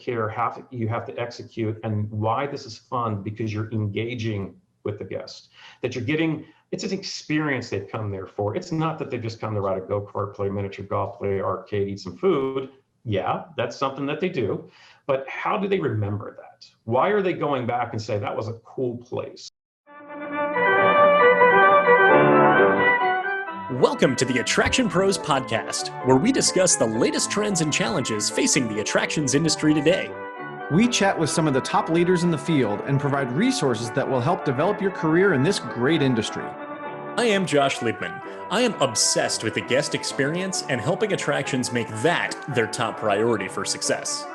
care how you have to execute and why this is fun, because you're engaging with the guest, that you're getting, it's an experience they've come there for. It's not that they've just come to ride a go-kart, play miniature golf, play arcade, eat some food. Yeah, that's something that they do. But how do they remember that? Why are they going back and say that was a cool place? Welcome to the AttractionPros podcast, where we discuss the latest trends and challenges facing the attractions industry today. We chat with some of the top leaders in the field and provide resources that will help develop your career in this great industry. I am Josh Liebman. I am obsessed with the guest experience and helping attractions make that their top priority for success.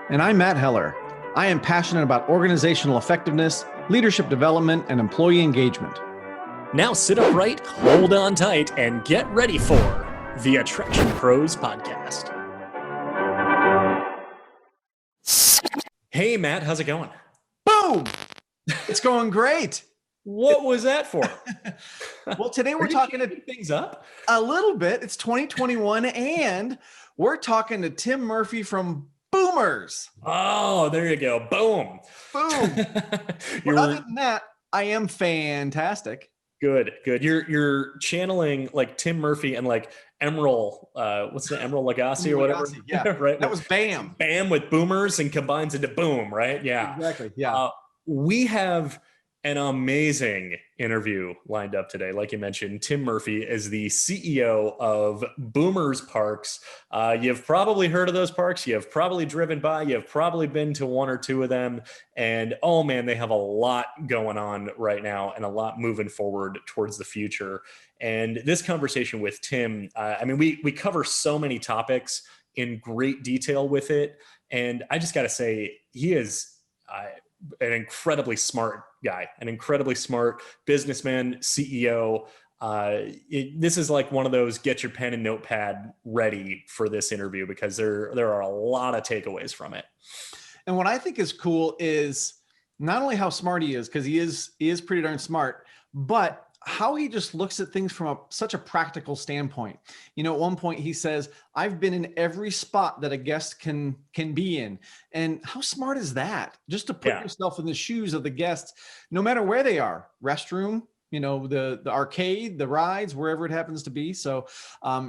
And I'm Matt Heller. I am passionate about organizational effectiveness, leadership development, and employee engagement. Now sit upright, hold on tight, and get ready for the AttractionPros podcast. Hey, Matt, how's it going? Boom! It's going great. What was that for? Well, today we're talking to things up a little bit. It's 2021, and we're talking to Tim Murphy from Boomers. Oh, there you go. Boom. Boom. But other than that, I am fantastic. Good. You're channeling like Tim Murphy and like Emerald, what's the Emerald Lagasse or whatever? Yeah, right. That was Bam. Bam with Boomers and combines into Boom, right? Yeah. Exactly. Yeah. We have an amazing interview lined up today. Like you mentioned, Tim Murphy is the CEO of Boomers Parks. You've probably heard of those parks. You've probably driven by. You've probably been to one or two of them. And oh man, they have a lot going on right now and a lot moving forward towards the future. And this conversation with Tim, we cover so many topics in great detail with it. And I just got to say, he is an incredibly smart guy, an incredibly smart businessman, CEO. This is like one of those get your pen and notepad ready for this interview, because there are a lot of takeaways from it. And what I think is cool is not only how smart he is, because he is pretty darn smart, but how he just looks at things from such a practical standpoint. You know, at one point he says, I've been in every spot that a guest can be in. And how smart is that? Just to put yourself in the shoes of the guests, no matter where they are, restroom, you know, the arcade, the rides, wherever it happens to be. So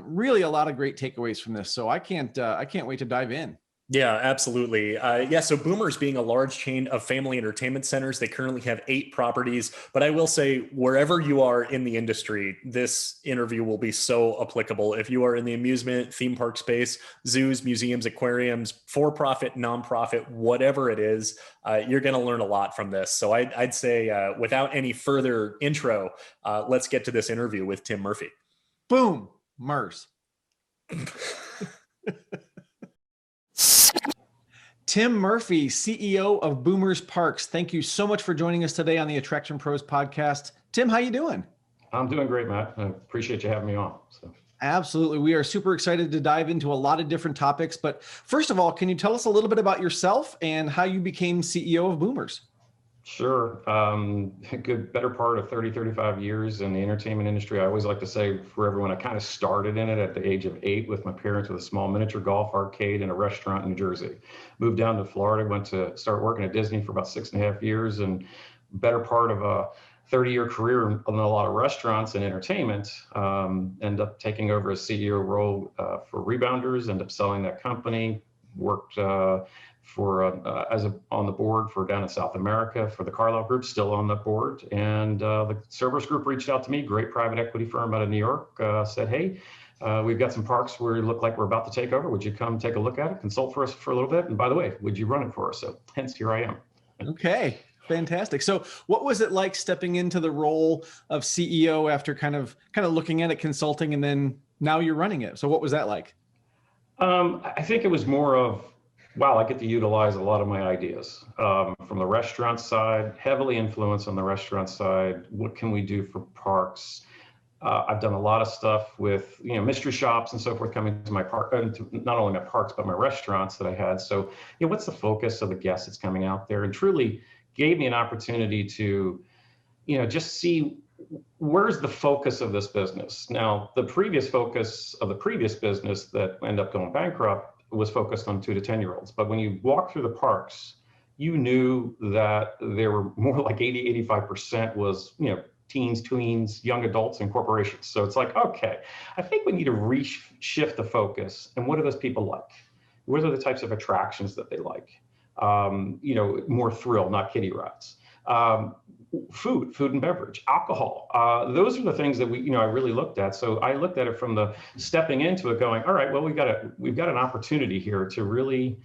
really a lot of great takeaways from this. So I can't wait to dive in. Yeah, absolutely. So Boomers being a large chain of family entertainment centers, they currently have 8 properties. But I will say, wherever you are in the industry, this interview will be so applicable. If you are in the amusement, theme park space, zoos, museums, aquariums, for-profit, nonprofit, whatever it is, you're going to learn a lot from this. So I'd say, without any further intro, let's get to this interview with Tim Murphy. Boom, Mers. Tim Murphy, CEO of Boomers Parks. Thank you so much for joining us today on the AttractionPros podcast. Tim, how you doing? I'm doing great, Matt. I appreciate you having me on. Absolutely. We are super excited to dive into a lot of different topics. But first of all, can you tell us a little bit about yourself and how you became CEO of Boomers? Sure. Better part of 35 years in the entertainment industry. I always like to say for everyone, I kind of started in it at the age of 8 with my parents with a small miniature golf arcade and a restaurant in New Jersey. Moved down to Florida, went to start working at Disney for about 6.5 years, and better part of a 30-year career in a lot of restaurants and entertainment. Ended up taking over a CEO role for Rebounders, ended up selling that company, worked on the board for down in South America for the Carlyle Group, still on the board. And the Cerberus Group reached out to me, great private equity firm out of New York, said, hey, we've got some parks where we look like we're about to take over. Would you come take a look at it, consult for us for a little bit? And by the way, would you run it for us? So hence here I am. Okay, fantastic. So what was it like stepping into the role of CEO after kind of looking at it, consulting, and then now you're running it? So what was that like? I think it was more of, wow, I get to utilize a lot of my ideas from the restaurant side, heavily influenced on the restaurant side. What can we do for parks? I've done a lot of stuff with, mystery shops and so forth coming to my park, not only my parks, but my restaurants that I had. So, what's the focus of the guest that's coming out there? And truly gave me an opportunity to, just see where's the focus of this business. Now, the previous focus of the previous business that ended up going bankrupt was focused on 2 to 10-year-olds. But when you walk through the parks, you knew that there were more like 85% was, teens, tweens, young adults, and corporations. So it's like, okay, I think we need to shift the focus. And what do those people like? What are the types of attractions that they like? More thrill, not kiddie rides. Food and beverage, alcohol. Those are the things that I really looked at. So I looked at it from the stepping into it going, all right, well, we've got an opportunity here to really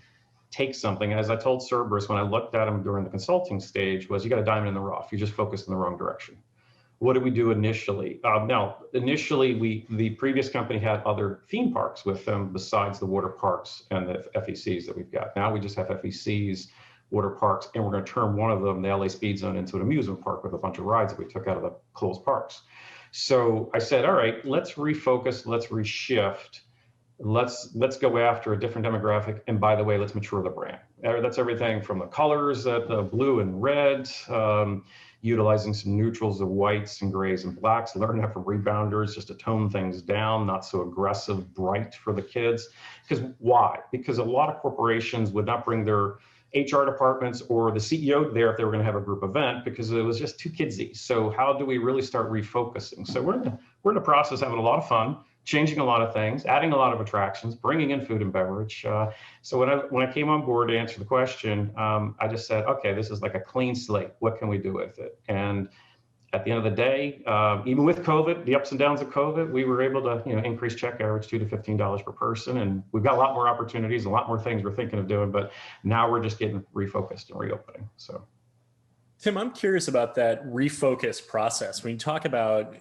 take something. As I told Cerberus when I looked at him during the consulting stage was, you got a diamond in the rough. You just focused in the wrong direction. What did we do initially? Initially, the previous company had other theme parks with them besides the water parks and the FECs that we've got. Now we just have FECs, water parks, and we're going to turn one of them, the LA Speed Zone, into an amusement park with a bunch of rides that we took out of the closed parks. So I said, all right, let's refocus, let's reshift. Let's go after a different demographic. And by the way, let's mature the brand. That's everything from the colors, the blue and red, utilizing some neutrals of whites and grays and blacks, learn that from rebounders just to tone things down, not so aggressive, bright for the kids. Because why? Because a lot of corporations would not bring their HR departments or the CEO there if they were going to have a group event because it was just too kidsy. So how do we really start refocusing? So we're in the process of having a lot of fun, changing a lot of things, adding a lot of attractions, bringing in food and beverage. So when I came on board to answer the question, I just said, okay, this is like a clean slate. What can we do with it? And at the end of the day, even with COVID, the ups and downs of COVID, we were able to increase check average $2 to $15 per person. And we've got a lot more opportunities, a lot more things we're thinking of doing, but now we're just getting refocused and reopening. So. Tim, I'm curious about that refocus process. When you talk about,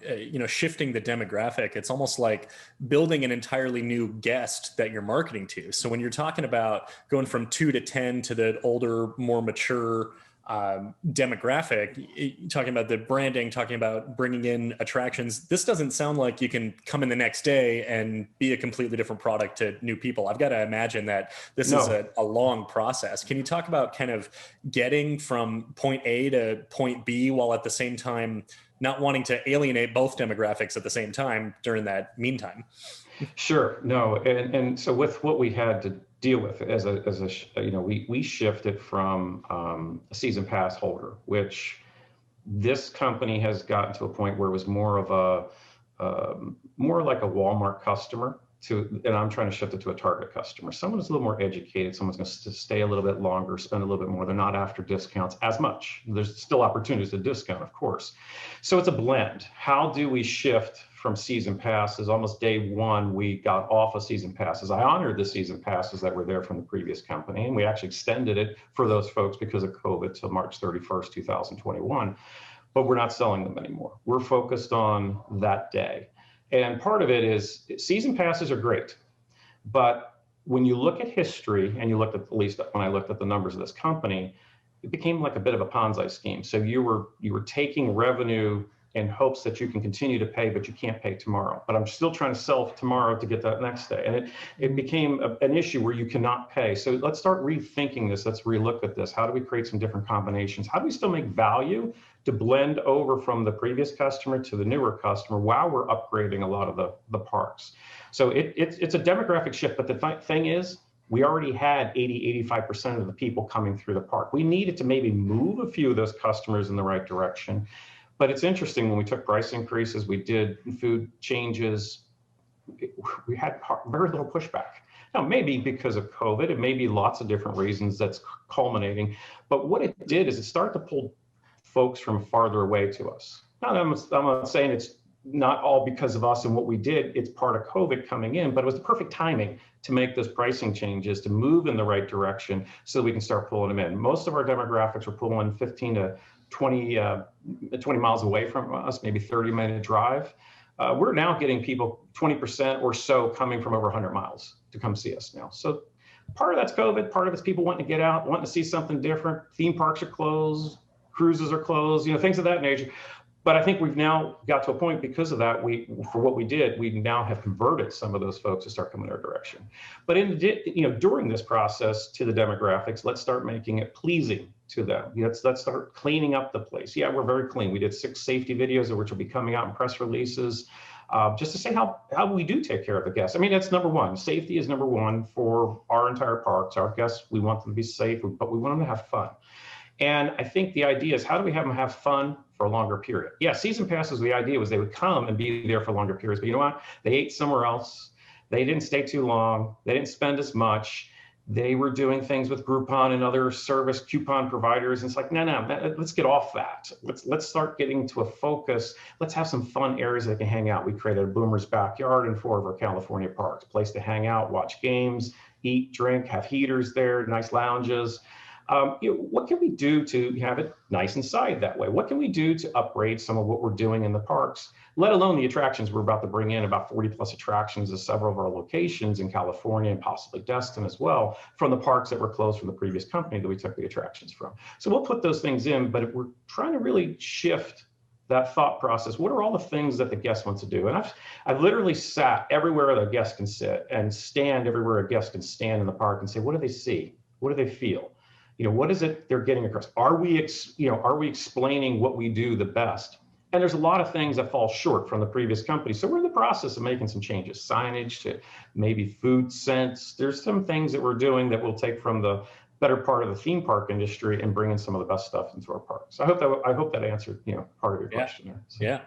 shifting the demographic, it's almost like building an entirely new guest that you're marketing to. So when you're talking about going from 2 to 10 to the older, more mature demographic, talking about the branding, talking about bringing in attractions, this doesn't sound like you can come in the next day and be a completely different product to new people. I've got to imagine that this is a long process. Can you talk about kind of getting from point A to point B while at the same time not wanting to alienate both demographics at the same time during that meantime? Sure. No. And so with what we had to deal with we shifted from a season pass holder, which this company has gotten to a point where it was more like a Walmart customer and I'm trying to shift it to a Target customer. Someone who's a little more educated, someone's going to stay a little bit longer, spend a little bit more. They're not after discounts as much. There's still opportunities to discount, of course. So it's a blend. How do we shift from season passes? Almost day one, we got off of season passes. I honored the season passes that were there from the previous company, and we actually extended it for those folks because of COVID till March 31st, 2021. But we're not selling them anymore. We're focused on that day. And part of it is season passes are great, but when you look at history and you look at, at least when I looked at the numbers of this company, it became like a bit of a Ponzi scheme. So you were taking revenue in hopes that you can continue to pay, but you can't pay tomorrow. But I'm still trying to sell tomorrow to get that next day. And it became an issue where you cannot pay. So let's start rethinking this. Let's relook at this. How do we create some different combinations? How do we still make value to blend over from the previous customer to the newer customer while we're upgrading a lot of the parks? So it's a demographic shift, but the thing is, we already had 85% of the people coming through the park. We needed to maybe move a few of those customers in the right direction. But it's interesting, when we took price increases, we did food changes, we had very little pushback. Now, maybe because of COVID, it may be lots of different reasons that's culminating. But what it did is it started to pull folks from farther away to us. Now, I'm not saying it's not all because of us and what we did. It's part of COVID coming in, but it was the perfect timing to make those pricing changes, to move in the right direction so that we can start pulling them in. Most of our demographics were pulling 15 to 20 miles away from us, maybe 30-minute drive. We're now getting people 20% or so coming from over 100 miles to come see us now. So part of that's COVID, part of it's people wanting to get out, wanting to see something different. Theme parks are closed, cruises are closed, things of that nature. But I think we've now got to a point because of that, for what we did, we now have converted some of those folks to start coming in our direction. But during this process to the demographics, let's start making it pleasing to them. Let's start cleaning up the place. Yeah, we're very clean. We did 6 safety videos, which will be coming out in press releases. just to say how we do take care of the guests. I mean, that's number one. Safety is number one for our entire parks. Our guests, we want them to be safe, but we want them to have fun. And I think the idea is, how do we have them have fun for a longer period? Yeah, season passes, the idea was they would come and be there for longer periods, but you know what? They ate somewhere else. They didn't stay too long. They didn't spend as much. They were doing things with Groupon and other service coupon providers. And it's like, no, let's get off that. Let's start getting to a focus. Let's have some fun areas they can hang out. We created a Boomer's Backyard in 4 of our California parks, place to hang out, watch games, eat, drink, have heaters there, nice lounges. What can we do to have it nice inside that way? What can we do to upgrade some of what we're doing in the parks, let alone the attractions we're about to bring in, about 40 plus attractions at several of our locations in California and possibly Destin as well, from the parks that were closed from the previous company that we took the attractions from. So we'll put those things in, but if we're trying to really shift that thought process, what are all the things that the guest wants to do? And I've literally sat everywhere the guest can sit and stand everywhere a guest can stand in the park and say, what do they see? What do they feel? What is it they're getting across? Are we explaining what we do the best? And there's a lot of things that fall short from the previous company. So we're in the process of making some changes, signage to maybe food scents. There's some things that we're doing that we'll take from the better part of the theme park industry and bring in some of the best stuff into our parks. I hope that answered, part of your question there. So. Yeah.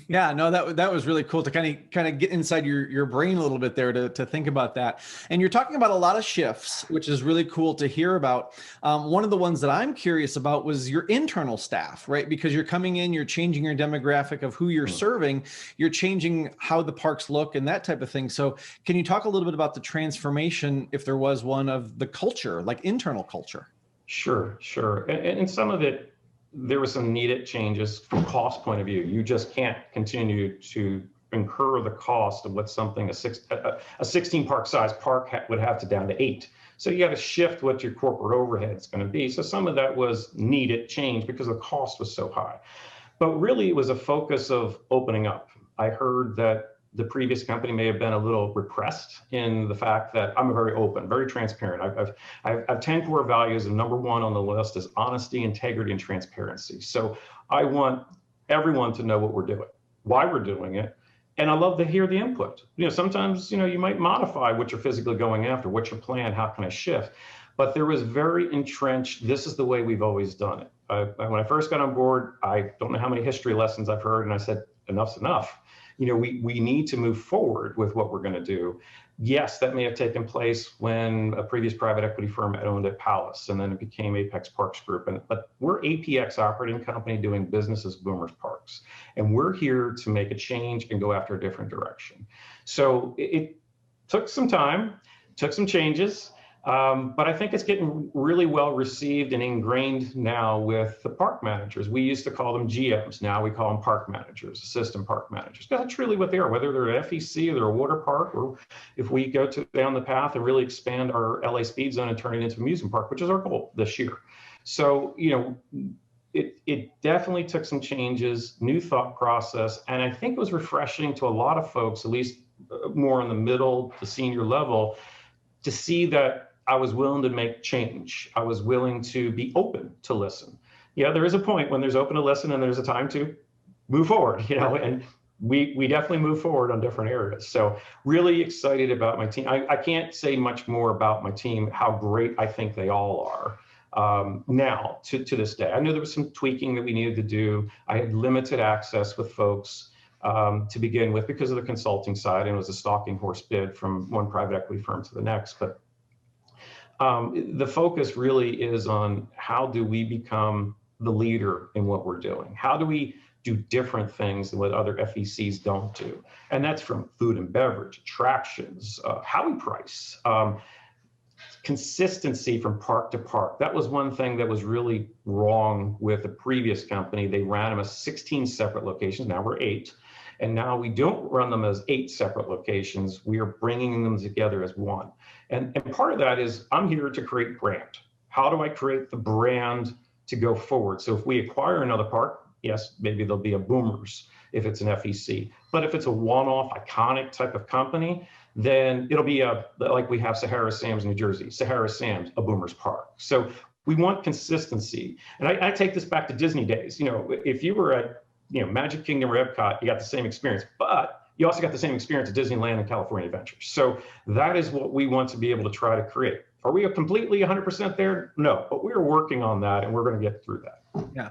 Yeah, no, that was really cool to kind of get inside your brain a little bit there to think about that. And you're talking about a lot of shifts, which is really cool to hear about. One of the ones that I'm curious about was your internal staff, right? Because you're coming in, you're changing your demographic of who you're serving, you're changing how the parks look and that type of thing. So can you talk a little bit about the transformation, if there was one, of the culture, like internal culture? Sure. And some of it, there were some needed changes from a cost point of view. You just can't continue to incur the cost of what something a 16 park size park would have to down to 8. So you got to shift what your corporate overhead is going to be. So some of that was needed change because the cost was so high. But really it was a focus of opening up. I heard that the previous company may have been a little repressed in the fact that I'm very open, very transparent. I have 10 core values, and number one on the list is honesty, integrity, and transparency. So I want everyone to know what we're doing, why we're doing it, and I love to hear the input. Sometimes, you might modify what you're physically going after, what's your plan, how can I shift? But there was very entrenched, this is the way we've always done it. When I first got on board, I don't know how many history lessons I've heard, and I said, enough's enough. We need to move forward with what we're going to do. Yes, that may have taken place when a previous private equity firm had owned at Palace, and then it became Apex Parks Group. But we're APX operating company doing business as Boomers Parks, and we're here to make a change and go after a different direction. So it took some time, took some changes. But I think it's getting really well received and ingrained now with the park managers. We used to call them GMs. Now we call them park managers, assistant park managers. That's really what they are, whether they're an FEC or they're a water park, or if we go down the path and really expand our LA Speed Zone and turn it into an amusement park, which is our goal this year. So, it definitely took some changes, new thought process, and I think it was refreshing to a lot of folks, at least more in the middle to senior level, to see that I was willing to make change. I was willing to be open to listen. Yeah, there is a point when there's open to listen and there's a time to move forward, and we definitely move forward on different areas. So really excited about my team. I can't say much more about my team, how great I think they all are now to this day. I know there was some tweaking that we needed to do. I had limited access with folks to begin with because of the consulting side, and it was a stalking horse bid from one private equity firm to the next. But the focus really is on how do we become the leader in what we're doing? How do we do different things than what other FECs don't do? And that's from food and beverage, attractions, how we price, consistency from park to park. That was one thing that was really wrong with the previous company. They ran them as 16 separate locations. Now we're 8. And now we don't run them as 8 separate locations. We are bringing them together as one. And part of that is I'm here to create brand. How do I create the brand to go forward? So if we acquire another park, yes, maybe there'll be a Boomers if it's an FEC. But if it's a one-off iconic type of company, then it'll be like we have Sahara Sam's New Jersey, Sahara Sam's, a Boomers Park. So we want consistency. And I take this back to Disney days. If you were at Magic Kingdom or Epcot, you got the same experience. But you also got the same experience at Disneyland and California Adventures. So that is what we want to be able to try to create. Are we completely 100% there? No, but we're working on that, and we're going to get through that. Yeah.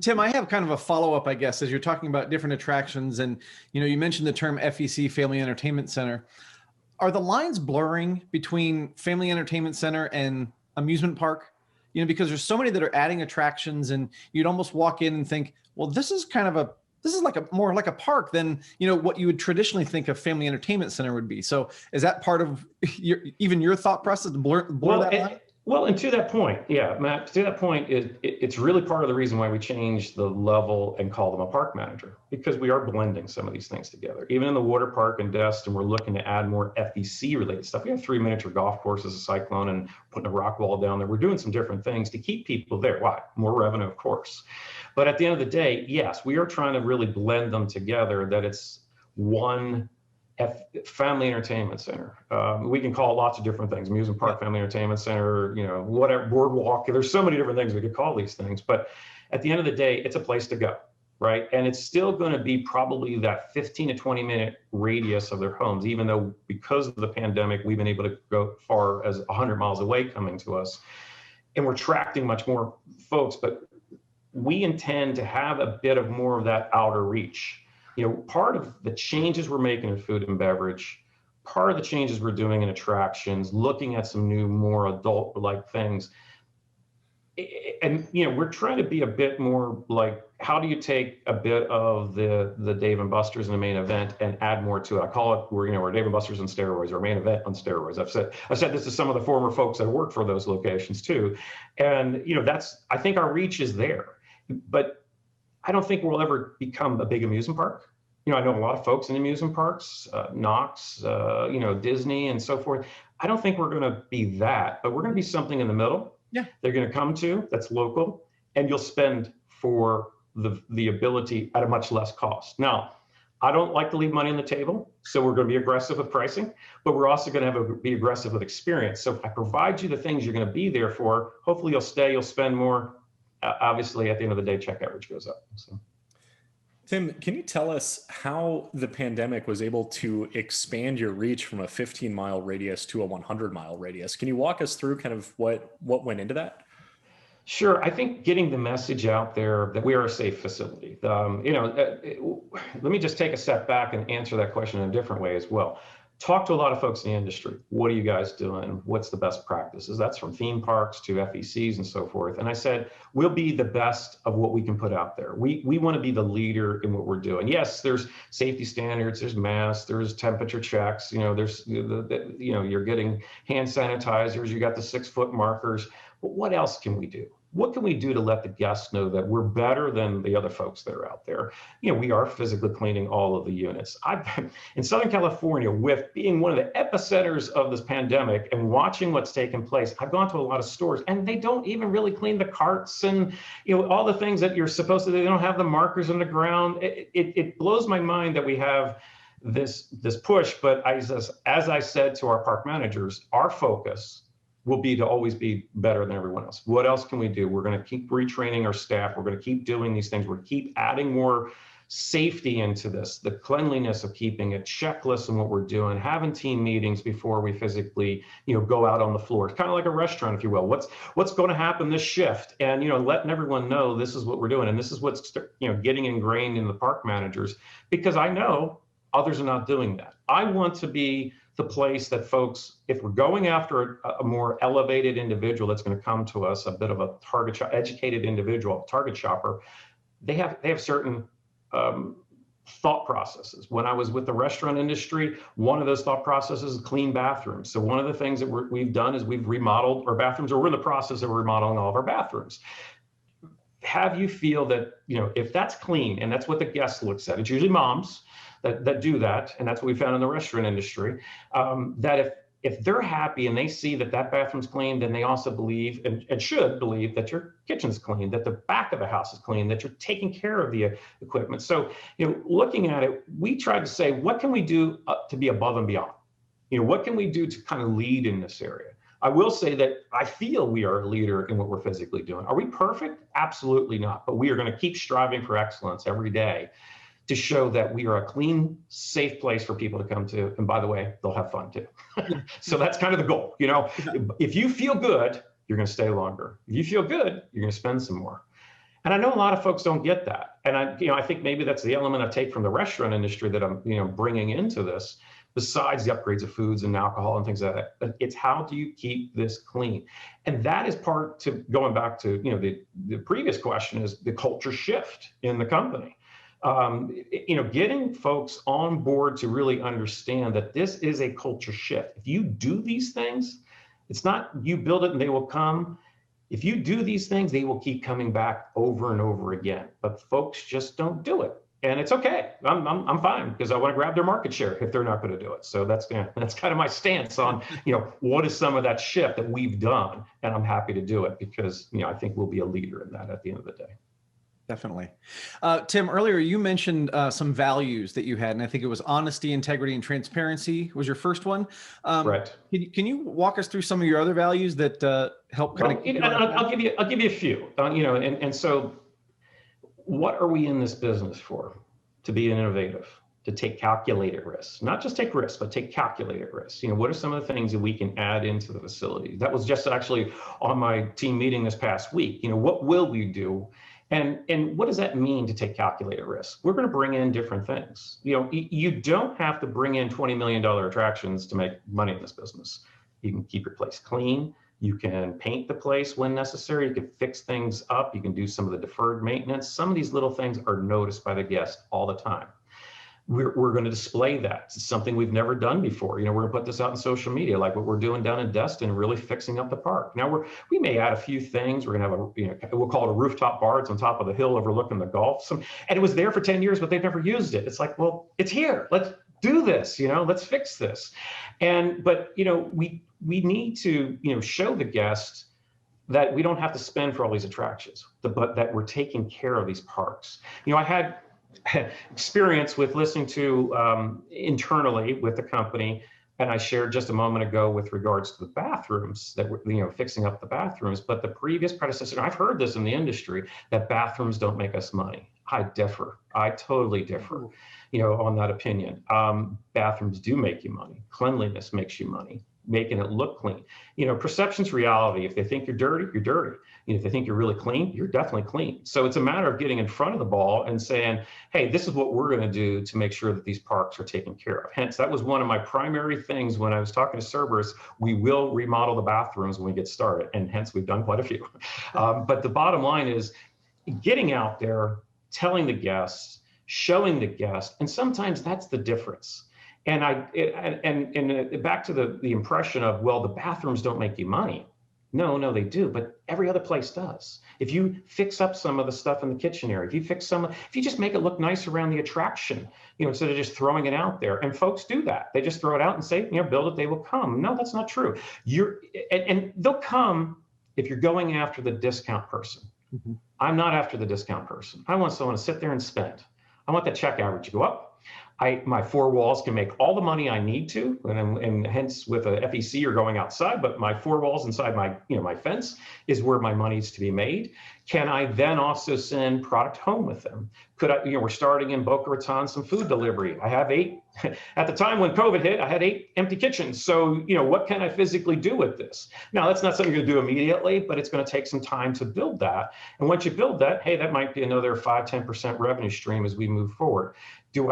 Tim, I have kind of a follow-up, I guess, as you're talking about different attractions, and you mentioned the term FEC, Family Entertainment Center. Are the lines blurring between Family Entertainment Center and amusement park? Because there's so many that are adding attractions, and you'd almost walk in and think, well, this is like a more like a park than what you would traditionally think a Family Entertainment Center would be. So is that part of your thought process to blur that line? Well, and to that point, yeah, Matt, to that point, it's really part of the reason why we changed the level and call them a park manager, because we are blending some of these things together. Even in the water park and Destin, we're looking to add more FEC related stuff. We have 3 miniature golf courses, a cyclone, and putting a rock wall down there. We're doing some different things to keep people there. Why? More revenue, of course. But at the end of the day, yes, we are trying to really blend them together, that it's one Family Entertainment Center. We can call it lots of different things: amusement park, Family Entertainment Center, whatever, boardwalk. There's so many different things we could call these things. But at the end of the day, it's a place to go, right? And it's still going to be probably that 15 to 20 minute radius of their homes, even though because of the pandemic, we've been able to go far as 100 miles away coming to us. And we're attracting much more folks, but we intend to have a bit of more of that outer reach. Part of the changes we're making in food and beverage, part of the changes we're doing in attractions, looking at some new, more adult-like things. And, we're trying to be a bit more like, how do you take a bit of the Dave & Buster's in the main event and add more to it? I call it, we're Dave & Buster's on steroids, or main event on steroids. I've said this to some of the former folks that work for those locations too. And, I think our reach is there, but I don't think we'll ever become a big amusement park. I know a lot of folks in amusement parks, Knox, Disney and so forth. I don't think we're going to be that, but we're going to be something in the middle. Yeah. They're going to come to, that's local, and you'll spend for the ability at a much less cost. Now, I don't like to leave money on the table, so we're going to be aggressive with pricing, but we're also going to be aggressive with experience. So if I provide you the things you're going to be there for, hopefully you'll stay, you'll spend more. Obviously, at the end of the day, check average goes up. So. Tim, can you tell us how the pandemic was able to expand your reach from a 15-mile radius to a 100-mile radius? Can you walk us through kind of what went into that? Sure. I think getting the message out there that we are a safe facility. Let me just take a step back and answer that question in a different way as well. Talk to a lot of folks in the industry. What are you guys doing? What's the best practices? That's from theme parks to FECs and so forth. And I said, we'll be the best of what we can put out there. We want to be the leader in what we're doing. Yes, there's safety standards, there's masks, there's temperature checks, there's, you're getting hand sanitizers, you got the 6-foot markers. But what else can we do? What can we do to let the guests know that we're better than the other folks that are out there? We are physically cleaning all of the units. I've been in Southern California, with being one of the epicenters of this pandemic and watching what's taken place. I've gone to a lot of stores and they don't even really clean the carts and all the things that you're supposed to do. They don't have the markers on the ground. It blows my mind that we have this push. But as I said to our park managers, our focus will be to always be better than everyone else. What else can we do? We're going to keep retraining our staff. We're going to keep doing these things. We're going to keep adding more safety into this, the cleanliness of keeping a checklist in what we're doing, having team meetings before we physically, go out on the floor. It's kind of like a restaurant, if you will. What's going to happen this shift? And, letting everyone know this is what we're doing. And this is what's, getting ingrained in the park managers, because I know others are not doing that. I want to be the place that folks, if we're going after a more elevated individual that's going to come to us, a bit of a educated individual, target shopper, they have certain thought processes. When I was with the restaurant industry, one of those thought processes is clean bathrooms. So one of the things that we've done is we've remodeled our bathrooms, or we're in the process of remodeling all of our bathrooms. Have you feel that, if that's clean, and that's what the guest looks at, it's usually moms that do that, and that's what we found in the restaurant industry, that if they're happy and they see that bathroom's clean, then they also believe and should believe that your kitchen's clean, that the back of the house is clean, that you're taking care of the equipment. So, looking at it, we tried to say, what can we do to be above and beyond? What can we do to kind of lead in this area? I will say that I feel we are a leader in what we're physically doing. Are we perfect? Absolutely not. But we are going to keep striving for excellence every day to show that we are a clean, safe place for people to come to. And by the way, they'll have fun too. So that's kind of the goal. You know, if you feel good, you're going to stay longer. If you feel good, you're going to spend some more. And I know a lot of folks don't get that. And I think maybe that's the element I take from the restaurant industry that I'm, bringing into this, besides the upgrades of foods and alcohol and things like that. But it's how do you keep this clean? And that is part to going back to, the previous question is the culture shift in the company. Getting folks on board to really understand that this is a culture shift. If you do these things, it's not you build it and they will come. If you do these things, they will keep coming back over and over again. But folks just don't do it. And it's okay. I'm fine because I want to grab their market share if they're not going to do it. So that's kind of my stance on, what is some of that shift that we've done, and I'm happy to do it because, I think we'll be a leader in that at the end of the day. Definitely. Tim, earlier you mentioned some values that you had, and I think it was honesty, integrity, and transparency was your first one. Right. Can you walk us through some of your other values that help kind of? I'll give you a few. And so, what are we in this business for? To be innovative, to take calculated risks, not just take risks, but take calculated risks. What are some of the things that we can add into the facility? That was just actually on my team meeting this past week. What will we do? And what does that mean to take calculated risks? We're going to bring in different things. You don't have to bring in $20 million attractions to make money in this business. You can keep your place clean. You can paint the place when necessary. You can fix things up. You can do some of the deferred maintenance. Some of these little things are noticed by the guest all the time. We're going to display that. It's something we've never done before. We're going to put this out on social media, like what we're doing down in Destin, really fixing up the park. Now we may add a few things. We're going to have we'll call it a rooftop bar. It's on top of the hill overlooking the Gulf. And it was there for 10 years, but they've never used it. It's like, well, it's here. Let's do this. Let's fix this. But we need to show the guests that we don't have to spend for all these attractions, but that we're taking care of these parks. I had experience with listening to internally with the company, and I shared just a moment ago with regards to the bathrooms that we're fixing up the bathrooms. But the previous predecessor, and I've heard this in the industry, that bathrooms don't make us money. I differ. I totally differ, on that opinion. Bathrooms do make you money. Cleanliness makes you money. Making it look clean. Perception's reality. If they think you're dirty, you're dirty. If they think you're really clean, you're definitely clean. So it's a matter of getting in front of the ball and saying, hey, this is what we're going to do to make sure that these parks are taken care of. Hence, that was one of my primary things when I was talking to Cerberus. We will remodel the bathrooms when we get started. And hence, we've done quite a few. But the bottom line is getting out there, telling the guests, showing the guests, and sometimes that's the difference. And back to the impression of, well, the bathrooms don't make you money. No, they do, but every other place does. If you fix up some of the stuff in the kitchen area, if you just make it look nice around the attraction, instead of just throwing it out there, and folks do that. They just throw it out and say, build it, they will come. No, that's not true. And they'll come if you're going after the discount person. Mm-hmm. I'm not after the discount person. I want someone to sit there and spend. I want that check average to go up. My four walls can make all the money I need to, and hence with a FEC you're going outside, but my four walls inside my my fence is where my money is to be made. Can I then also send product home with them? Could I, we're starting in Boca Raton some food delivery. I have 8, at the time when COVID hit, I had 8 empty kitchens. So, what can I physically do with this? Now, that's not something you're gonna do immediately, but it's gonna take some time to build that. And once you build that, hey, that might be another 5-10% revenue stream as we move forward. Do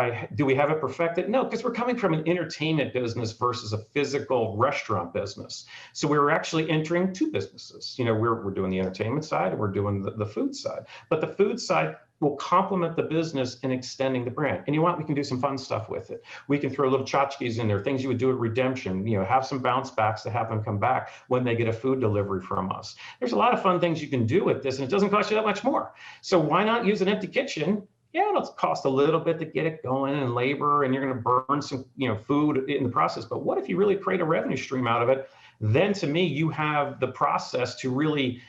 we have it perfected? No, because we're coming from an entertainment business versus a physical restaurant business. So we were actually entering 2 businesses. We're doing the entertainment side and we're doing the food side. But the food side will complement the business in extending the brand. And we can do some fun stuff with it. We can throw little tchotchkes in there, things you would do at redemption, have some bounce backs to have them come back when they get a food delivery from us. There's a lot of fun things you can do with this, and it doesn't cost you that much more. So why not use an empty kitchen? Yeah, it'll cost a little bit to get it going and labor, and you're going to burn some, food in the process. But what if you really create a revenue stream out of it? Then to me, you have the process to really,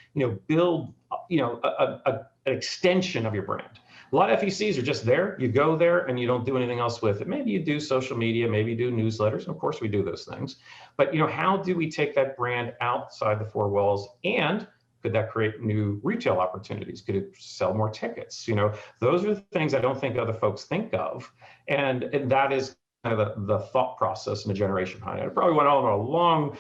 build, an extension of your brand. A lot of FECs are just there. You go there and you don't do anything else with it. Maybe you do social media, maybe you do newsletters. Of course, we do those things. But how do we take that brand outside the 4 walls and Could that create new retail opportunities? Could it sell more tickets? Those are the things I don't think other folks think of. And that is kind of the thought process and the generation behind it. I probably went on a long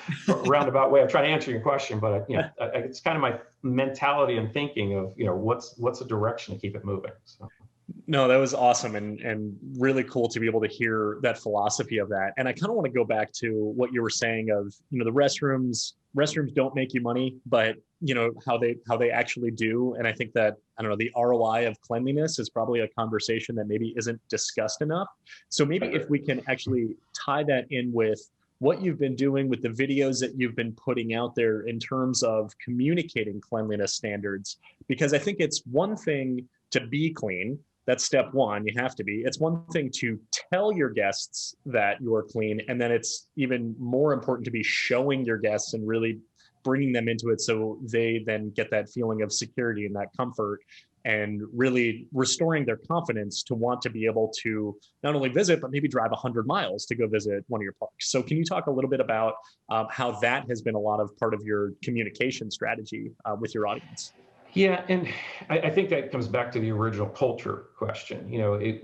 roundabout way of trying to answer your question, but it's kind of my mentality and thinking of, what's the direction to keep it moving. So. No, that was awesome and really cool to be able to hear that philosophy of that. And I kind of want to go back to what you were saying of, the restrooms don't make you money, but how they actually do. And I think that, I don't know, the ROI of cleanliness is probably a conversation that maybe isn't discussed enough. So maybe if we can actually tie that in with what you've been doing with the videos that you've been putting out there in terms of communicating cleanliness standards, because I think it's one thing to be clean. That's step one. You have to be. It's one thing to tell your guests that you're clean. And then it's even more important to be showing your guests and really bringing them into it so they then get that feeling of security and that comfort and really restoring their confidence to want to be able to not only visit, but maybe drive 100 miles to go visit one of your parks. So can you talk a little bit about how that has been a lot of part of your communication strategy with your audience? Yeah, and I think that comes back to the original culture question.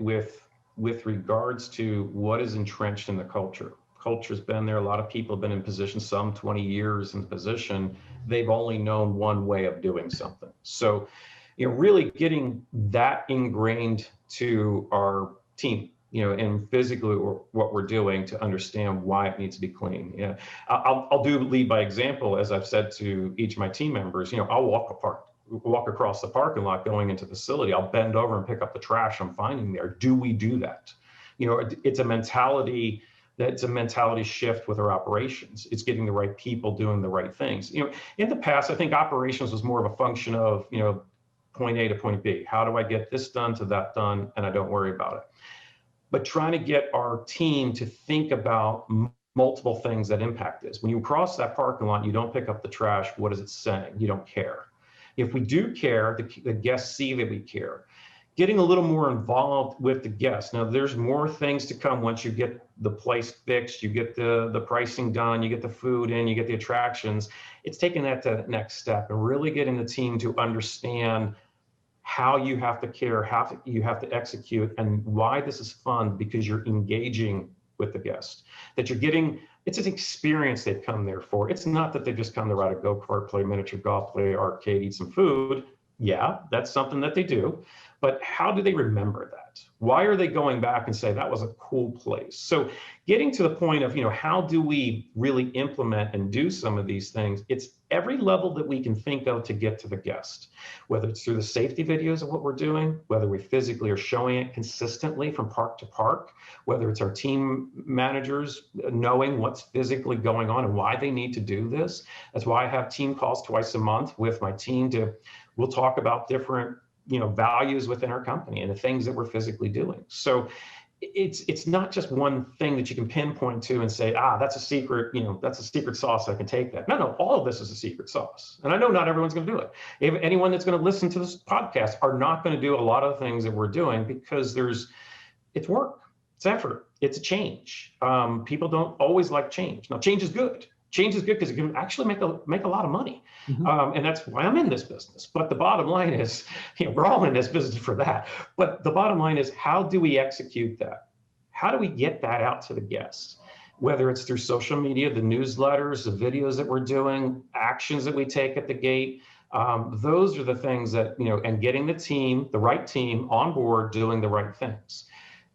With regards to what is entrenched in the culture. Culture's been there. A lot of people have been in position, some 20 years in position. They've only known one way of doing something. So, really getting that ingrained to our team, and physically what we're doing to understand why it needs to be clean. I'll do lead by example, as I've said to each of my team members. I'll walk across the parking lot going into the facility. I'll bend over and pick up the trash I'm finding there. Do we do that? It's a mentality shift with our operations. It's getting the right people doing the right things. In the past, I think operations was more of a function of, point A to point B. How do I get this done to that done? And I don't worry about it. But trying to get our team to think about multiple things that impact this. When you cross that parking lot, you don't pick up the trash. What is it saying? You don't care. If we do care, the guests see that we care. Getting a little more involved with the guests. Now, there's more things to come once you get the place fixed, you get the pricing done, you get the food in, you get the attractions. It's taking that to the next step and really getting the team to understand how you have to care, how you have to execute, and why this is fun, because you're engaging with the guest. That you're getting, it's an experience they've come there for. It's not that they just come to ride a go-kart, play miniature golf, play arcade, eat some food. Yeah, that's something that they do. But how do they remember that? Why are they going back and say that was a cool place? So getting to the point of, how do we really implement and do some of these things? It's every level that we can think of to get to the guest, whether it's through the safety videos of what we're doing, whether we physically are showing it consistently from park to park, whether it's our team managers knowing what's physically going on and why they need to do this. That's why I have team calls twice a month with my team we'll talk about different values within our company and the things that we're physically doing. So it's not just one thing that you can pinpoint to and say, that's a secret, that's a secret sauce. I can take that. No, all of this is a secret sauce. And I know not everyone's going to do it. If anyone that's going to listen to this podcast are not going to do a lot of the things that we're doing because it's work, it's effort, it's a change. People don't always like change. Now, change is good. Change is good because it can actually make a lot of money. Mm-hmm. And that's why I'm in this business. But the bottom line is, we're all in this business for that. But the bottom line is, how do we execute that? How do we get that out to the guests? Whether it's through social media, the newsletters, the videos that we're doing, actions that we take at the gate. Those are the things that, and getting the right team on board doing the right things.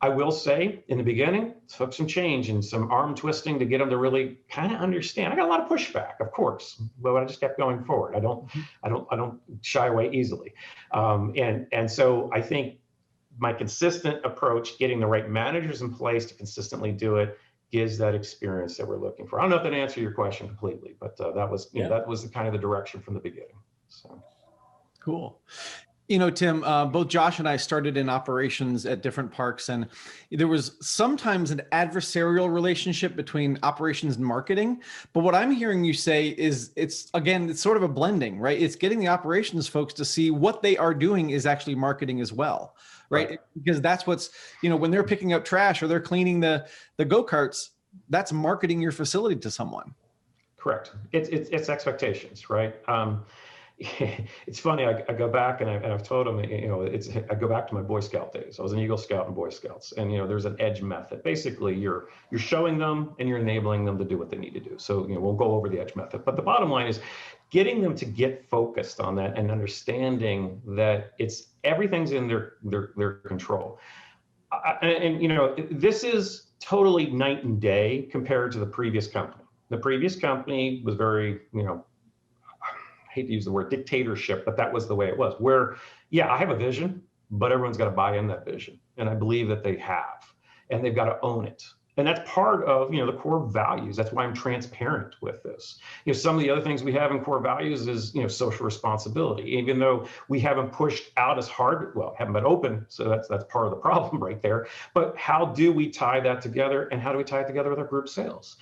I will say in the beginning, it took some change and some arm twisting to get them to really kind of understand. I got a lot of pushback, of course, but I just kept going forward. I don't shy away easily. And so I think my consistent approach, getting the right managers in place to consistently do it, gives that experience that we're looking for. I don't know if that answered your question completely, but that was that was the kind of the direction from the beginning. So cool. Tim, both Josh and I started in operations at different parks, and there was sometimes an adversarial relationship between operations and marketing. But what I'm hearing you say is it's sort of a blending, right? It's getting the operations folks to see what they are doing is actually marketing as well, right? Because that's what's, when they're picking up trash or they're cleaning the go-karts, that's marketing your facility to someone. Correct. It's expectations, right? it's funny. I go back and I've told them, I go back to my Boy Scout days. I was an Eagle Scout and Boy Scouts, and there's an EDGE method. Basically, you're showing them and you're enabling them to do what they need to do. So we'll go over the EDGE method, but the bottom line is getting them to get focused on that and understanding that everything's in their control. This is totally night and day compared to the previous company. The previous company was very, I hate to use the word dictatorship, but that was the way it was, where, yeah, I have a vision, but everyone's got to buy in that vision. And I believe that they have, and they've got to own it. And that's part of, the core values. That's why I'm transparent with this. Some of the other things we have in core values is, social responsibility, even though we haven't pushed out as hard, haven't been open. So that's part of the problem right there. But how do we tie that together, and how do we tie it together with our group sales?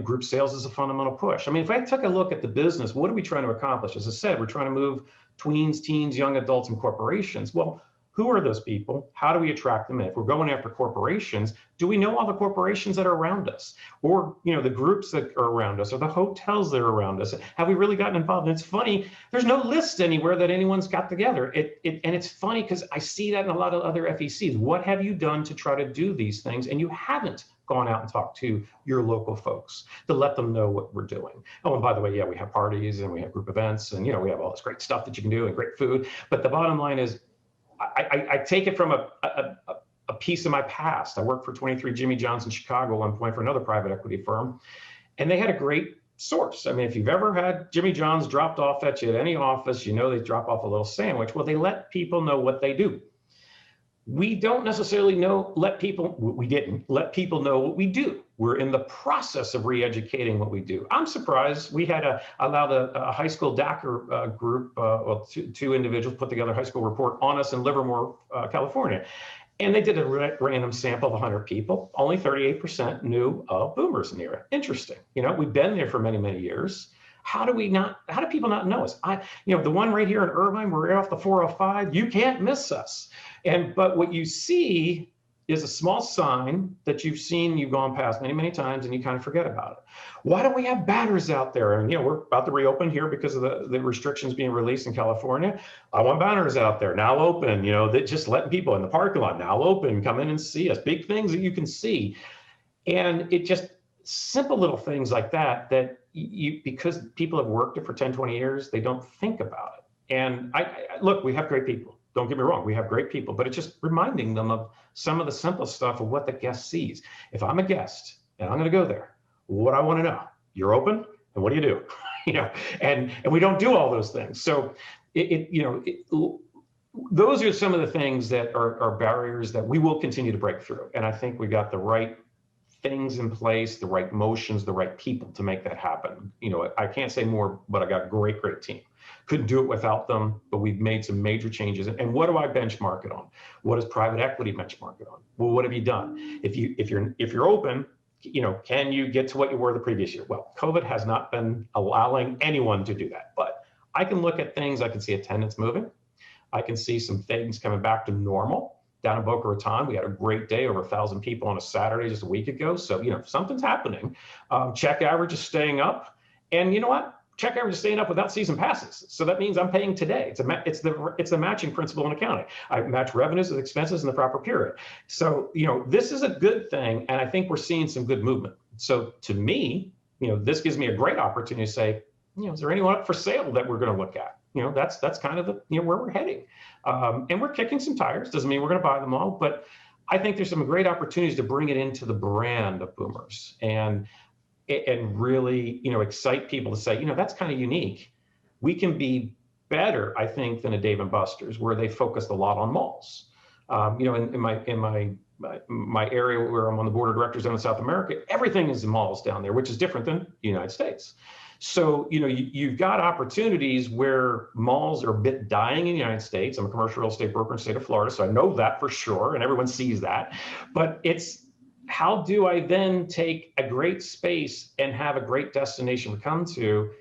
Group sales is a fundamental push. I mean, if I took a look at the business, what are we trying to accomplish? As I said, we're trying to move tweens, teens, young adults, and corporations. Well, who are those people? How do we attract them in? If we're going after corporations, do we know all the corporations that are around us? Or, the groups that are around us, or the hotels that are around us? Have we really gotten involved? And it's funny, there's no list anywhere that anyone's got together. And it's funny because I see that in a lot of other FECs. What have you done to try to do these things? And you haven't gone out and talked to your local folks to let them know what we're doing. Oh, and by the way, yeah, we have parties and we have group events, and we have all this great stuff that you can do and great food. But the bottom line is, I take it from a piece of my past. I worked for 23 Jimmy John's in Chicago at one point for another private equity firm, and they had a great source. I mean, if you've ever had Jimmy John's dropped off at you at any office, they drop off a little sandwich. Well, they let people know what they do. We don't necessarily we didn't let people know what we do. We're in the process of re-educating what we do. I'm surprised we had allowed a high school DACR group, two individuals put together a high school report on us in Livermore, California. And they did a random sample of 100 people. Only 38% knew of boomers in the area. Interesting. We've been there for many, many years. How do people not know us? The one right here in Irvine, we're right off the 405, you can't miss us. But what you see is a small sign that you've gone past many, many times, and you kind of forget about it. Why don't we have banners out there? And, we're about to reopen here because of the restrictions being released in California. I want banners out there, now open, that just letting people in the parking lot, now open, come in and see us. Big things that you can see. And it just, simple little things like that because people have worked it for 10, 20 years, they don't think about it. And look, we have great people. Don't get me wrong, we have great people, but it's just reminding them of some of the simple stuff of what the guest sees. If I'm a guest and I'm going to go there, what I want to know, you're open, and what do you do? And we don't do all those things. So those are some of the things that are barriers that we will continue to break through. And I think we got the right things in place, the right motions, the right people to make that happen. I can't say more, but I got a great team. Couldn't do it without them, but we've made some major changes. And what do I benchmark it on? What does private equity benchmark it on? Well, what have you done? If you're open, can you get to what you were the previous year? Well, COVID has not been allowing anyone to do that, but I can look at things. I can see attendance moving. I can see some things coming back to normal. Down in Boca Raton, we had a great day, over 1,000 people on a Saturday just a week ago. So, something's happening. Check average is staying up. And you know what? Check average is staying up without season passes. So that means I'm paying today. It's the matching principle in accounting. I match revenues with expenses in the proper period. So, this is a good thing. And I think we're seeing some good movement. So to me, this gives me a great opportunity to say, is there anyone up for sale that we're going to look at? That's kind of where we're heading. And we're kicking some tires. Doesn't mean we're going to buy them all, but I think there's some great opportunities to bring it into the brand of boomers and really, excite people to say, that's kind of unique. We can be better, I think, than a Dave & Buster's, where they focused a lot on malls. In my area where I'm on the board of directors down in South America, everything is in malls down there, which is different than the United States. So, you've got opportunities where malls are a bit dying in the United States. I'm a commercial real estate broker in the state of Florida, so I know that for sure, and everyone sees that. But it's, how do I then take a great space and have a great destination to come to?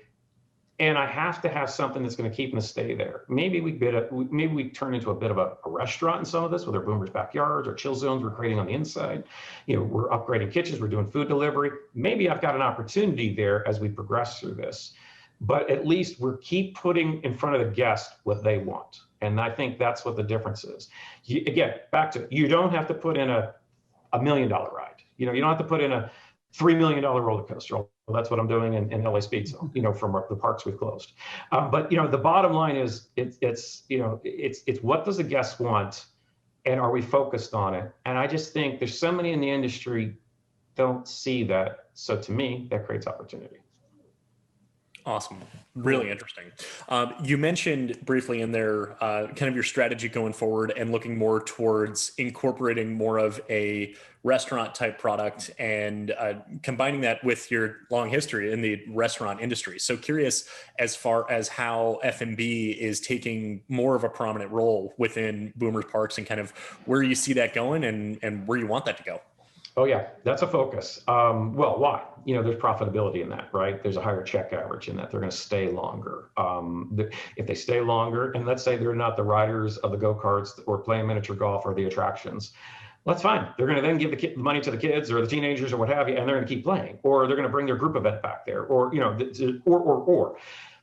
And I have to have something that's going to keep them to stay there. Maybe we turn into a bit of a restaurant in some of this with our boomers backyards or chill zones we're creating on the inside. We're upgrading kitchens, we're doing food delivery. Maybe I've got an opportunity there as we progress through this but at least we keep putting in front of the guest what they want. And I think that's what the difference is. Again, back to, you don't have to put in a $1 million ride. You don't have to put in a $3 million roller coaster. Well, that's what I'm doing in LA Speed Zone, from the parks we've closed. But the bottom line is it's what does the guest want, and are we focused on it? And I just think there's so many in the industry don't see that. So to me, that creates opportunity. Awesome. Really interesting. You mentioned briefly in there kind of your strategy going forward and looking more towards incorporating more of a restaurant type product and combining that with your long history in the restaurant industry. So curious as far as how F&B is taking more of a prominent role within Boomers Parks and kind of where you see that going and where you want that to go. Oh yeah, that's a focus. Well, why? There's profitability in that, right? There's a higher check average in that. They're going to stay longer. If they stay longer, and let's say they're not the riders of the go-karts or playing miniature golf or the attractions, that's fine. They're going to then give the money to the kids or the teenagers or what have you, and they're going to keep playing, or they're going to bring their group event back there, or or.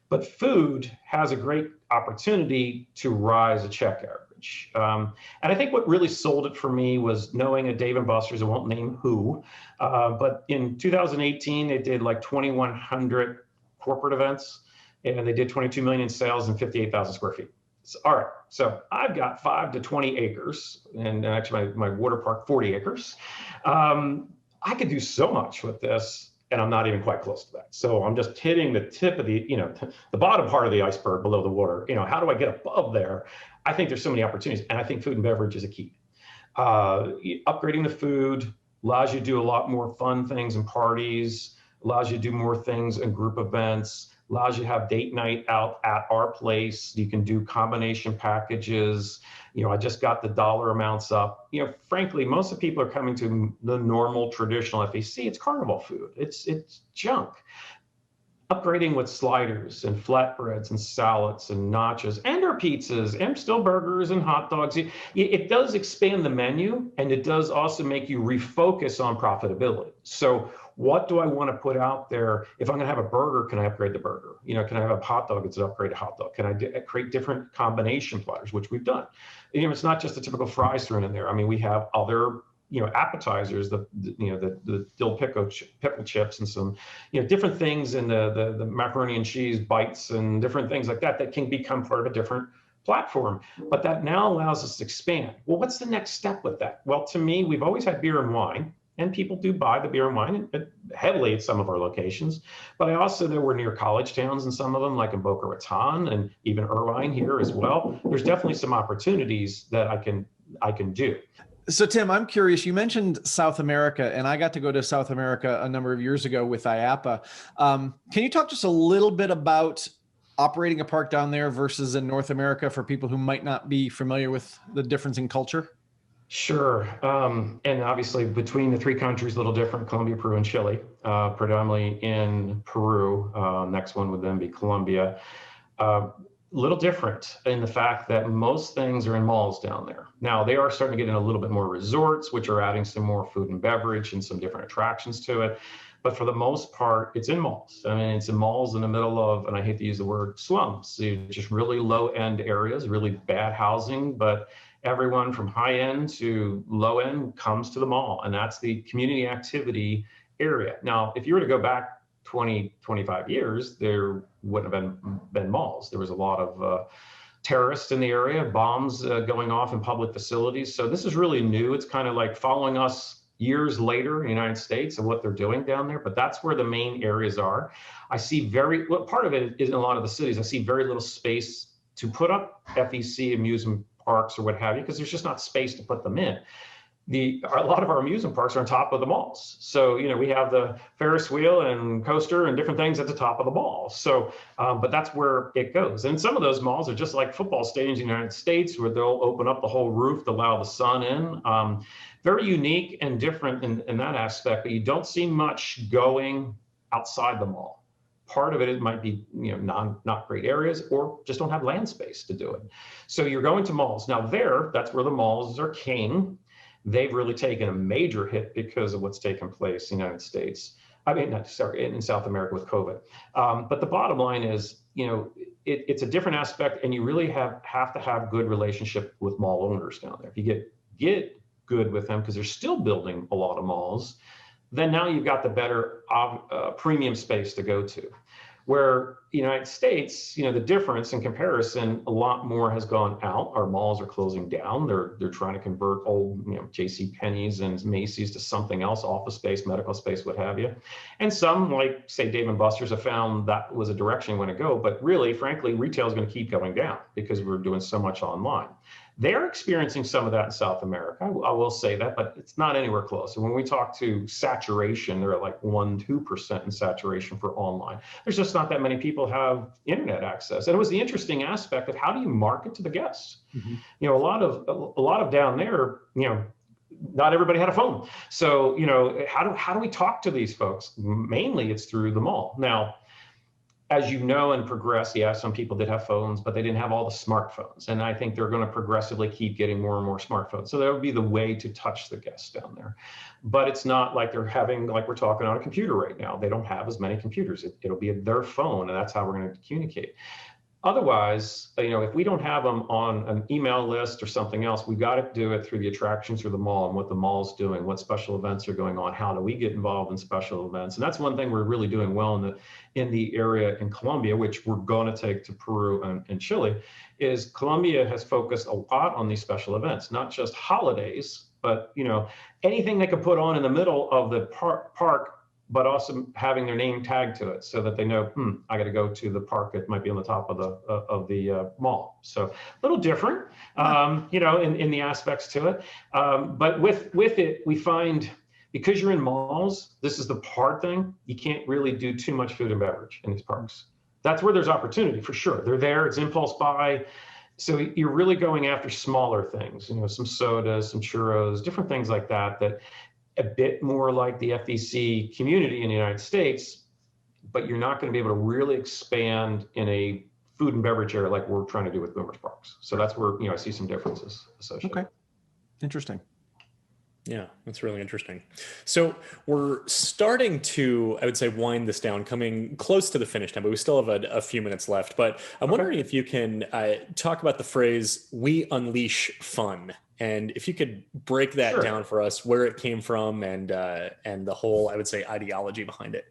But food has a great opportunity to rise a check average. And I think what really sold it for me was knowing a Dave & Buster's, I won't name who, but in 2018, they did like 2,100 corporate events, and they did 22 million sales and 58,000 square feet. So, all right, so I've got 5 to 20 acres, and actually my water park, 40 acres. I could do so much with this, and I'm not even quite close to that. So I'm just hitting the tip of the bottom part of the iceberg below the water. How do I get above there? I think there's so many opportunities, and I think food and beverage is a key. Upgrading the food allows you to do a lot more fun things and parties, allows you to do more things in group events, allows you to have date night out at our place. You can do combination packages. I just got the dollar amounts up. Frankly, most of the people are coming to the normal traditional FEC. It's carnival food. It's junk. Upgrading with sliders and flatbreads and salads and nachos and our pizzas and still burgers and hot dogs. It does expand the menu, and it does also make you refocus on profitability. So what do I want to put out there? If I'm going to have a burger, can I upgrade the burger? Can I have a hot dog? It's an upgraded hot dog. Can I create different combination platters, which we've done? It's not just the typical fries thrown in there. I mean, we have other appetizers, the dill pickle chips and some, different things in the macaroni and cheese bites and different things like that can become part of a different platform. But that now allows us to expand. Well, what's the next step with that? Well, to me, we've always had beer and wine, and people do buy the beer and wine heavily at some of our locations. But I also know we're near college towns in some of them, like in Boca Raton and even Irvine here as well. There's definitely some opportunities that I can do. So Tim, I'm curious, you mentioned South America, and I got to go to South America a number of years ago with IAPA. Can you talk just a little bit about operating a park down there versus in North America for people who might not be familiar with the difference in culture? Sure. And obviously between the three countries, a little different, Colombia, Peru, and Chile, predominantly in Peru. Next one would then be Colombia. Little different in the fact that most things are in malls down there. Now they are starting to get in a little bit more resorts, which are adding some more food and beverage and some different attractions to it. But for the most part, it's in malls. I mean, it's in malls in the middle of, and I hate to use the word slums, so just really low end areas, really bad housing, but everyone from high end to low end comes to the mall, and that's the community activity area. Now, if you were to go back 20, 25 years, there wouldn't have been malls. There was a lot of terrorists in the area, bombs going off in public facilities. So this is really new. It's kind of like following us years later in the United States and what they're doing down there, but that's where the main areas are. I see part of it is in a lot of the cities, I see very little space to put up FEC amusement parks or what have you, because there's just not space to put them in. A lot of our amusement parks are on top of the malls. So, we have the Ferris wheel and coaster and different things at the top of the mall. So, but that's where it goes. And some of those malls are just like football stadiums in the United States, where they'll open up the whole roof to allow the sun in. Very unique and different in that aspect, but you don't see much going outside the mall. Part of it might be, not great areas, or just don't have land space to do it. So you're going to malls. Now that's where the malls are king. They've really taken a major hit because of what's taken place in the United States. I mean, not sorry, in South America with COVID. But the bottom line is, it's a different aspect, and you really have to have good relationship with mall owners down there. If you get good with them, because they're still building a lot of malls, then now you've got the better premium space to go to. Where the United States, the difference in comparison, a lot more has gone out. Our malls are closing down. They're trying to convert old, J.C. Penney's and Macy's to something else, office space, medical space, what have you. And some, like say Dave & Buster's, have found that was a direction you want to go. But really, frankly, retail is going to keep going down because we're doing so much online. They're experiencing some of that in South America. I will say that, but it's not anywhere close. And when we talk to saturation, they're at like 1-2% in saturation for online. There's just not that many people have internet access. And it was the interesting aspect of how do you market to the guests? Mm-hmm. A lot of down there, not everybody had a phone. So, how do we talk to these folks? Mainly it's through the mall. Now, as you know, and progress, yeah, some people did have phones, but they didn't have all the smartphones. And I think they're going to progressively keep getting more and more smartphones. So that would be the way to touch the guests down there. But it's not like they're having, like we're talking on a computer right now. They don't have as many computers. It'll be their phone, and that's how we're going to communicate. Otherwise, if we don't have them on an email list or something else, we got to do it through the attractions through the mall and what the mall's doing, what special events are going on, how do we get involved in special events. And that's one thing we're really doing well in the area in Colombia, which we're going to take to Peru and Chile, is Colombia has focused a lot on these special events, not just holidays, but anything they could put on in the middle of the park, but also having their name tagged to it so that they know, I got to go to the park that might be on the top of the mall. So a little different, in the aspects to it. But with it, we find, because you're in malls, this is the hard thing. You can't really do too much food and beverage in these parks. That's where there's opportunity for sure. They're there. It's impulse buy. So you're really going after smaller things, some sodas, some churros, different things like that a bit more like the FEC community in the United States, but you're not going to be able to really expand in a food and beverage area like we're trying to do with Boomers Parks. So that's where, I see some differences associated. Okay. Interesting. Yeah, that's really interesting. So we're starting to, I would say, wind this down, coming close to the finish time, but we still have a few minutes left. But I'm wondering if you can talk about the phrase, "We unleash fun." And if you could break that down for us, where it came from and the whole, I would say, ideology behind it.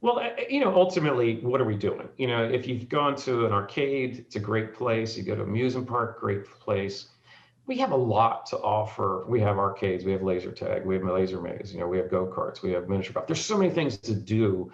Well, ultimately, what are we doing? If you've gone to an arcade, it's a great place. You go to an amusement park, great place. We have a lot to offer. We have arcades, we have laser tag, we have laser maze, we have go-karts, we have miniature golf. There's so many things to do,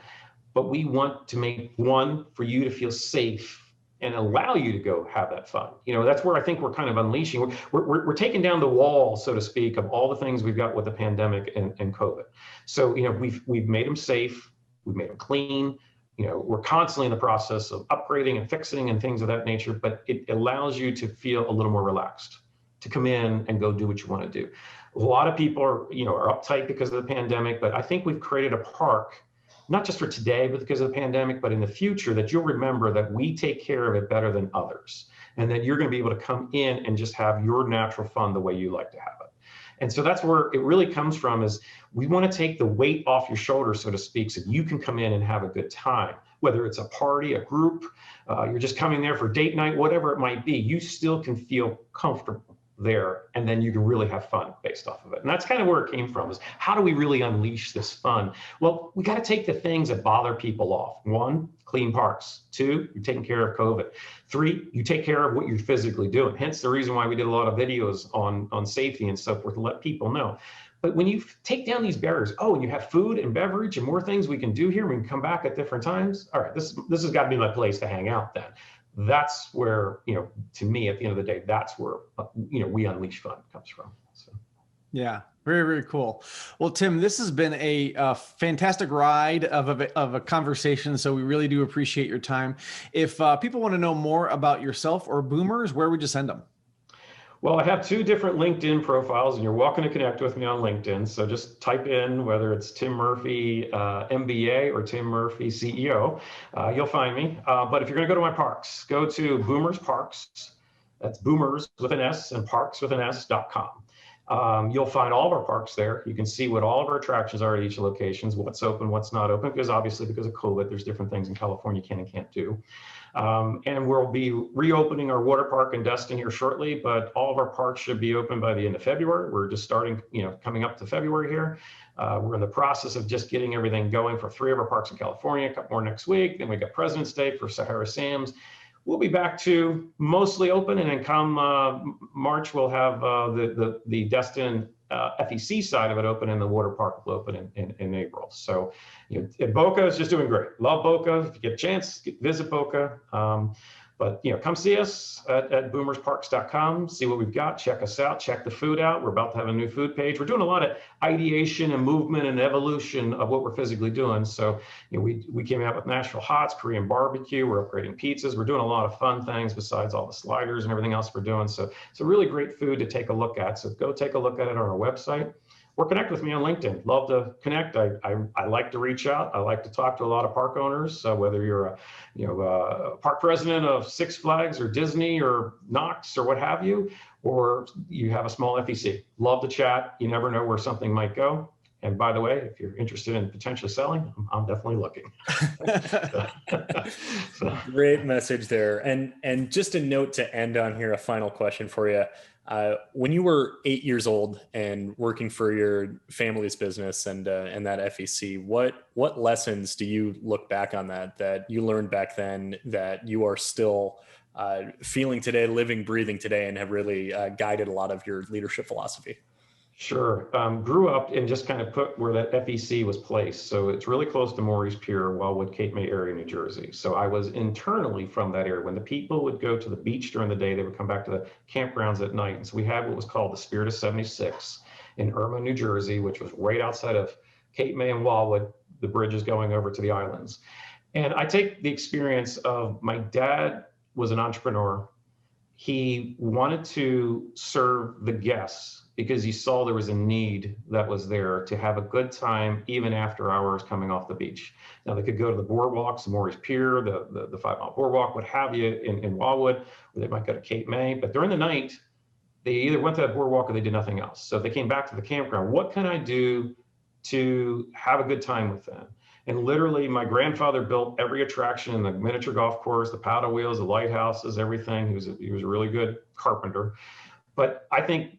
but we want to make one for you to feel safe and allow you to go have that fun. That's where I think we're kind of unleashing. We're taking down the wall, so to speak, of all the things we've got with the pandemic and COVID. So, we've made them safe, we've made them clean. We're constantly in the process of upgrading and fixing and things of that nature, but it allows you to feel a little more relaxed, to come in and go do what you want to do. A lot of people are uptight because of the pandemic, but I think we've created a park, not just for today, but because of the pandemic, but in the future, that you'll remember that we take care of it better than others. And that you're going to be able to come in and just have your natural fun the way you like to have it. And so that's where it really comes from, is we want to take the weight off your shoulders, so to speak, so you can come in and have a good time. Whether it's a party, a group, you're just coming there for date night, whatever it might be, you still can feel comfortable there, and then you can really have fun based off of it. And that's kind of where it came from, is how do we really unleash this fun? Well, we got to take the things that bother people off. 1, clean parks. 2, you're taking care of COVID. 3, you take care of what you're physically doing. Hence the reason why we did a lot of videos on safety and so forth, to let people know. But when you take down these barriers, and you have food and beverage and more things we can do here, we can come back at different times. All right, this has got to be my place to hang out then. That's where, to me, at the end of the day, that's where, We Unleash Fun comes from. So. Yeah, very, very cool. Well, Tim, this has been a fantastic ride of a conversation. So we really do appreciate your time. If people want to know more about yourself or Boomers, where would you send them? Well, I have 2 different LinkedIn profiles, and you're welcome to connect with me on LinkedIn. So just type in whether it's Tim Murphy MBA or Tim Murphy CEO. You'll find me. But if you're going to go to my parks, go to Boomers Parks. That's Boomers with an S and Parks with an S.com. You'll find all of our parks there. You can see what all of our attractions are at each locations, what's open, what's not open, because obviously because of COVID, there's different things in California you can and can't do. And we'll be reopening our water park in Destin here shortly, but all of our parks should be open by the end of February. We're just starting, coming up to February here. We're in the process of just getting everything going for 3 of our parks in California, a couple more next week. Then we got President's Day for Sahara Sam's. We'll be back to mostly open, and then come March, we'll have the Destin FEC side of it open, and the water park will open in April. So, Boca is just doing great. Love Boca. If you get a chance, visit Boca. But come see us at boomersparks.com, see what we've got, check us out, check the food out. We're about to have a new food page. We're doing a lot of ideation and movement and evolution of what we're physically doing. So we came out with Nashville Hots, Korean barbecue, we're upgrading pizzas. We're doing a lot of fun things besides all the sliders and everything else we're doing. So it's a really great food to take a look at. So go take a look at it on our website. Or connect with me on LinkedIn. Love to connect. I like to reach out. I like to talk to a lot of park owners. So whether you're a park president of Six Flags or Disney or Knox or what have you, or you have a small FEC, love to chat. You never know where something might go. And by the way, if you're interested in potentially selling, I'm definitely looking. Great message there. And just a note to end on here, a final question for you. When you were 8 years old and working for your family's business and that FEC, what lessons do you look back on that you learned back then that you are still feeling today, living, breathing today, and have really guided a lot of your leadership philosophy? Sure. Grew up and just kind of put where that FEC was placed. So it's really close to Morey's Pier, Wildwood, Cape May area, New Jersey. So I was internally from that area. When the people would go to the beach during the day, they would come back to the campgrounds at night. And so we had what was called the Spirit of 76 in Irma, New Jersey, which was right outside of Cape May and Wildwood, the bridges going over to the islands. And I take the experience of my dad was an entrepreneur. He wanted to serve the guests because he saw there was a need that was there to have a good time even after hours coming off the beach. Now they could go to the boardwalks, the Morey's Pier, the 5 Mile Boardwalk, what have you, in Wildwood, or they might go to Cape May. But during the night, they either went to that boardwalk or they did nothing else. So if they came back to the campground, what can I do to have a good time with them? And literally, my grandfather built every attraction in the miniature golf course, the paddle wheels, the lighthouses, everything. He was a really good carpenter. But I think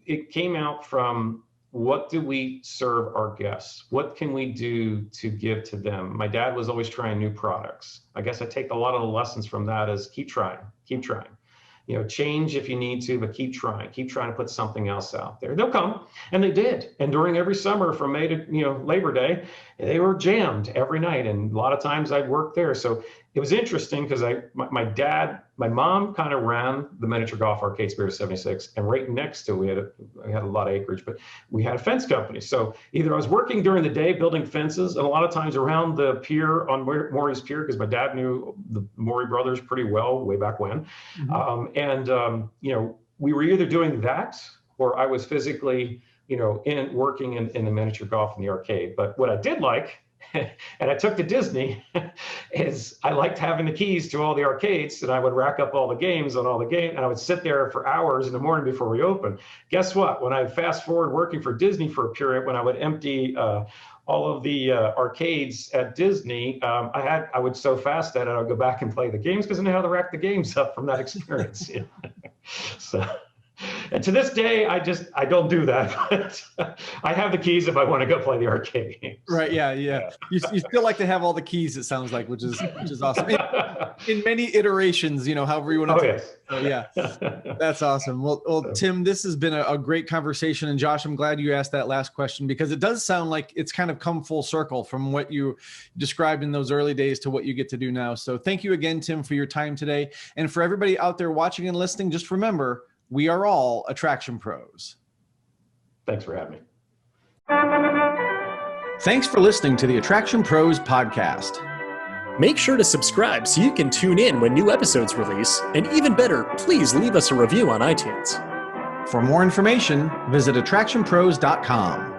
it came out from, what do we serve our guests? What can we do to give to them? My dad was always trying new products. I guess I take a lot of the lessons from that as keep trying. Change if you need to, but keep trying to put something else out there. They'll come, and they did. And during every summer from May to Labor Day, they were jammed every night. And a lot of times I'd work there. So it was interesting because my mom kind of ran the miniature golf arcade Spirit of 76, and right next to it, we had a lot of acreage, but we had a fence company. So either I was working during the day building fences, and a lot of times around the pier on Morey's Pier, because my dad knew the Morey brothers pretty well way back when. Mm-hmm. We were either doing that, or I was physically, working in the miniature golf in the arcade. But what I did like, and I took to Disney, is I liked having the keys to all the arcades, and I would rack up all the games on all the games, and I would sit there for hours in the morning before we opened. Guess what? When I fast forward working for Disney for a period, when I would empty all of the arcades at Disney, I would so fast at it, I would go back and play the games because I know how to rack the games up from that experience. So. And to this day, I don't do that, but I have the keys if I want to go play the arcade games. Right. Yeah. You still like to have all the keys, it sounds like, which is awesome. In many iterations, however you want to. Yes. So, yeah, that's awesome. Well, Tim, this has been a great conversation. And Josh, I'm glad you asked that last question, because it does sound like it's kind of come full circle from what you described in those early days to what you get to do now. So thank you again, Tim, for your time today. And for everybody out there watching and listening, just remember, we are all Attraction Pros. Thanks for having me. Thanks for listening to the Attraction Pros podcast. Make sure to subscribe so you can tune in when new episodes release. And even better, please leave us a review on iTunes. For more information, visit AttractionPros.com.